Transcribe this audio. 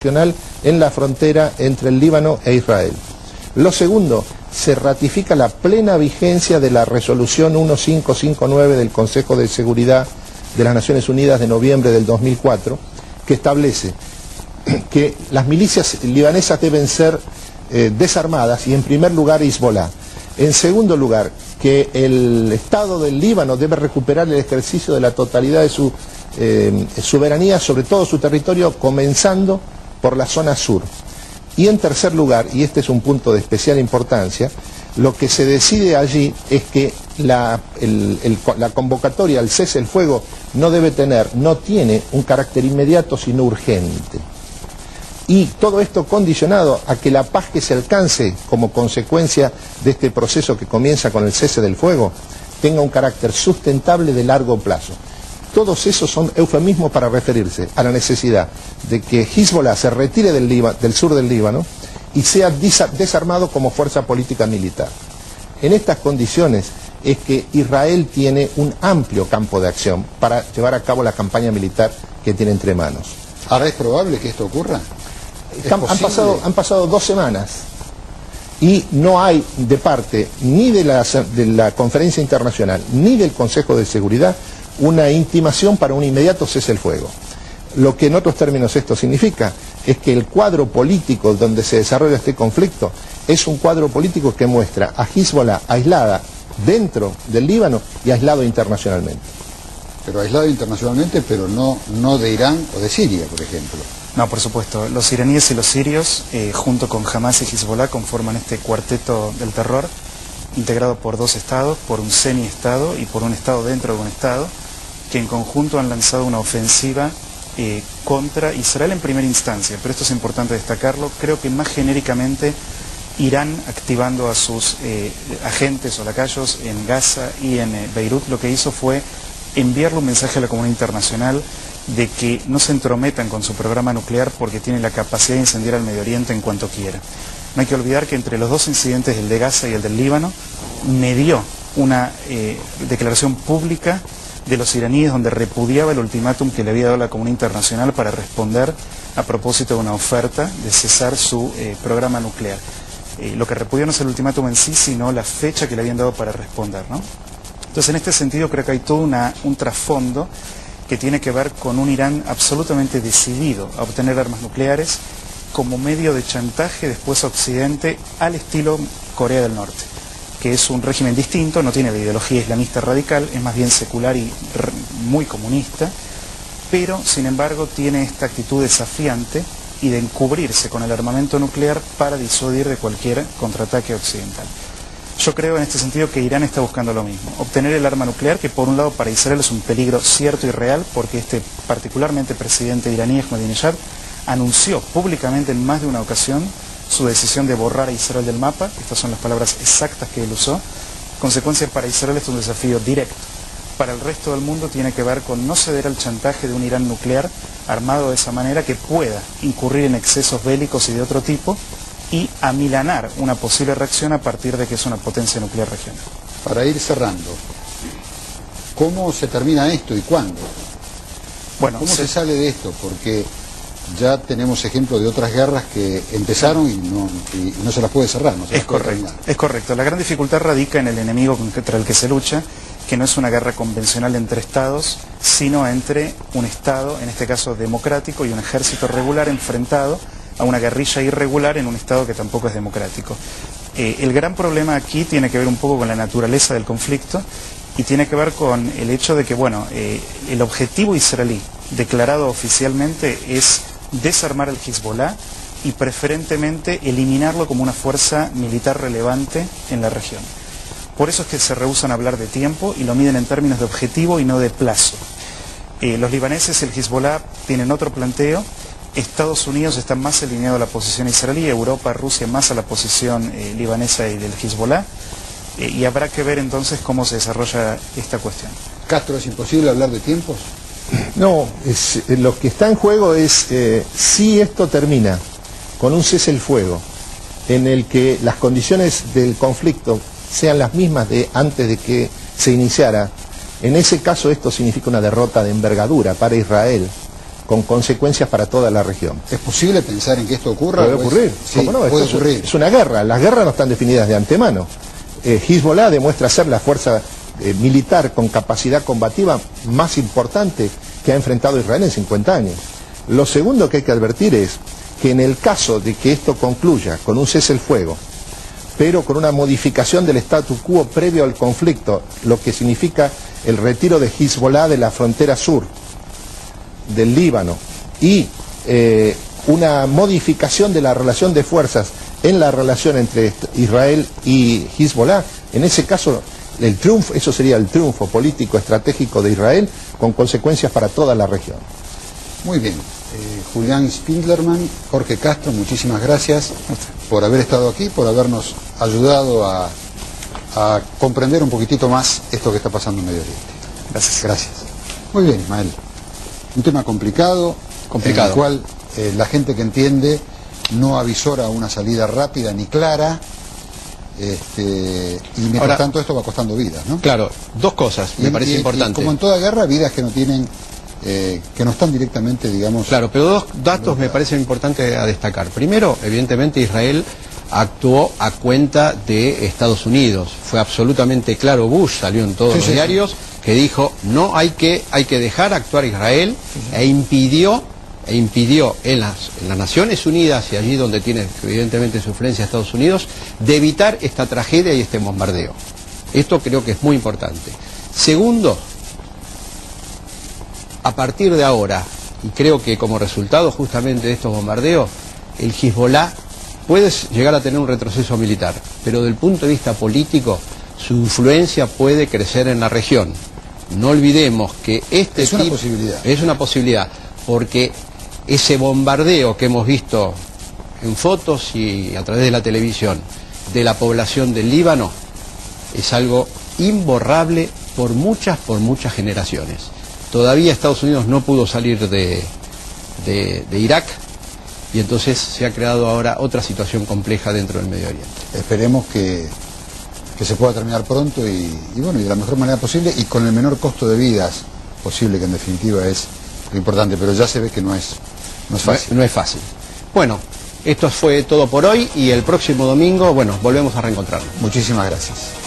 en la frontera entre el Líbano e Israel. Lo segundo, se ratifica la plena vigencia de la resolución 1559 del Consejo de Seguridad de las Naciones Unidas de noviembre del 2004, que establece que las milicias libanesas deben ser desarmadas y en primer lugar Hezbollah. En segundo lugar, que el Estado del Líbano debe recuperar el ejercicio de la totalidad de su soberanía sobre todo su territorio, comenzando por la zona sur. Y en tercer lugar, y este es un punto de especial importancia, lo que se decide allí es que la convocatoria al cese el fuego no tiene un carácter inmediato sino urgente. Y todo esto condicionado a que la paz que se alcance como consecuencia de este proceso que comienza con el cese del fuego tenga un carácter sustentable de largo plazo. Todos esos son eufemismos para referirse a la necesidad de que Hezbollah se retire del sur del Líbano y sea desarmado como fuerza política militar. En estas condiciones es que Israel tiene un amplio campo de acción para llevar a cabo la campaña militar que tiene entre manos. ¿Ahora es probable que esto ocurra? Han pasado 2 semanas y no hay de parte ni de la Conferencia Internacional ni del Consejo de Seguridad una intimación para un inmediato cese el fuego. Lo que en otros términos esto significa es que el cuadro político donde se desarrolla este conflicto es un cuadro político que muestra a Hezbollah aislada dentro del Líbano y aislado internacionalmente. Pero aislado internacionalmente, pero no de Irán o de Siria, por ejemplo. No, por supuesto. Los iraníes y los sirios, junto con Hamas y Hezbollah, conforman este cuarteto del terror, integrado por 2 estados, por un semi-estado y por un estado dentro de un estado, que en conjunto han lanzado una ofensiva contra Israel en primera instancia. Pero esto es importante destacarlo. Creo que más genéricamente Irán, activando a sus agentes o lacayos en Gaza y en Beirut, lo que hizo fue enviarle un mensaje a la comunidad internacional de que no se entrometan con su programa nuclear porque tiene la capacidad de incendiar al Medio Oriente en cuanto quiera. No hay que olvidar que entre los 2 incidentes, el de Gaza y el del Líbano, medió una declaración pública de los iraníes donde repudiaba el ultimátum que le había dado la comunidad internacional para responder a propósito de una oferta de cesar su programa nuclear. Lo que repudió no es el ultimátum en sí, sino la fecha que le habían dado para responder, ¿no? Entonces, en este sentido, creo que hay todo un trasfondo que tiene que ver con un Irán absolutamente decidido a obtener armas nucleares como medio de chantaje después a Occidente al estilo Corea del Norte, que es un régimen distinto, no tiene la ideología islamista radical, es más bien secular y muy comunista, pero sin embargo tiene esta actitud desafiante y de encubrirse con el armamento nuclear para disuadir de cualquier contraataque occidental. Yo creo en este sentido que Irán está buscando lo mismo, obtener el arma nuclear, que por un lado para Israel es un peligro cierto y real, porque particularmente presidente iraní Ahmadinejad anunció públicamente en más de una ocasión su decisión de borrar a Israel del mapa. Estas son las palabras exactas que él usó. Consecuencia, para Israel es un desafío directo. Para el resto del mundo tiene que ver con no ceder al chantaje de un Irán nuclear armado de esa manera que pueda incurrir en excesos bélicos y de otro tipo y amilanar una posible reacción a partir de que es una potencia nuclear regional. Para ir cerrando, ¿cómo se termina esto y cuándo? Bueno, ¿Cómo se sale de esto? Porque ya tenemos ejemplos de otras guerras que empezaron y no se las puede cerrar. No se las puede terminar. Es correcto. La gran dificultad radica en el enemigo contra el que se lucha, que no es una guerra convencional entre estados, sino entre un estado, en este caso democrático, y un ejército regular enfrentado a una guerrilla irregular en un estado que tampoco es democrático. El gran problema aquí tiene que ver un poco con la naturaleza del conflicto y tiene que ver con el hecho de que, bueno, el objetivo israelí declarado oficialmente es desarmar al Hezbollah y preferentemente eliminarlo como una fuerza militar relevante en la región. Por eso es que se rehúsan a hablar de tiempo y lo miden en términos de objetivo y no de plazo. Los libaneses y el Hezbollah tienen otro planteo. Estados Unidos está más alineado a la posición israelí, Europa, Rusia más a la posición libanesa y del Hezbollah, y habrá que ver entonces cómo se desarrolla esta cuestión. Castro, ¿es imposible hablar de tiempos? No, lo que está en juego es si esto termina con un cese el fuego en el que las condiciones del conflicto sean las mismas de antes de que se iniciara. En ese caso esto significa una derrota de envergadura para Israel, con consecuencias para toda la región. ¿Es posible pensar en que esto ocurra? Puede ocurrir, Sí, ¿cómo no? puede Esto ocurrir. es una guerra, las guerras no están definidas de antemano. Hezbollah demuestra ser la fuerza militar con capacidad combativa más importante que ha enfrentado Israel en 50 años. Lo segundo que hay que advertir es que en el caso de que esto concluya con un cese el fuego, pero con una modificación del statu quo previo al conflicto, lo que significa el retiro de Hezbollah de la frontera sur del Líbano y una modificación de la relación de fuerzas en la relación entre Israel y Hezbollah, en ese caso el triunfo, eso sería el triunfo político estratégico de Israel con consecuencias para toda la región. Muy bien. Julián Spindlerman, Jorge Castro, muchísimas gracias por haber estado aquí, por habernos ayudado a comprender un poquitito más esto que está pasando en Medio Oriente. Gracias. Gracias. Muy bien, Ismael. Un tema complicado, en el cual la gente que entiende no avisora una salida rápida ni clara, y mientras tanto esto va costando vidas, ¿no? Claro, dos cosas me parece importante. Y como en toda guerra, vidas que no tienen, que no están directamente, digamos... Claro, pero dos datos me parecen importantes a destacar. Primero, evidentemente Israel actuó a cuenta de Estados Unidos. Fue absolutamente claro, Bush salió en todos los diarios que dijo no hay que dejar actuar a Israel e impidió en las Naciones Unidas y allí donde tiene evidentemente su influencia Estados Unidos de evitar esta tragedia y este bombardeo. Esto creo que es muy importante. Segundo, a partir de ahora, y creo que como resultado justamente de estos bombardeos, el Hezbollah puede llegar a tener un retroceso militar, pero desde el punto de vista político, su influencia puede crecer en la región. No olvidemos que es una posibilidad. Es una posibilidad, porque ese bombardeo que hemos visto en fotos y a través de la televisión de la población del Líbano es algo imborrable por muchas generaciones. Todavía Estados Unidos no pudo salir de Irak y entonces se ha creado ahora otra situación compleja dentro del Medio Oriente. Esperemos que se pueda terminar pronto y bueno, y de la mejor manera posible y con el menor costo de vidas posible, que en definitiva es lo importante, pero ya se ve que no es fácil. No es fácil. Bueno, esto fue todo por hoy y el próximo domingo, bueno, volvemos a reencontrarnos. Muchísimas gracias.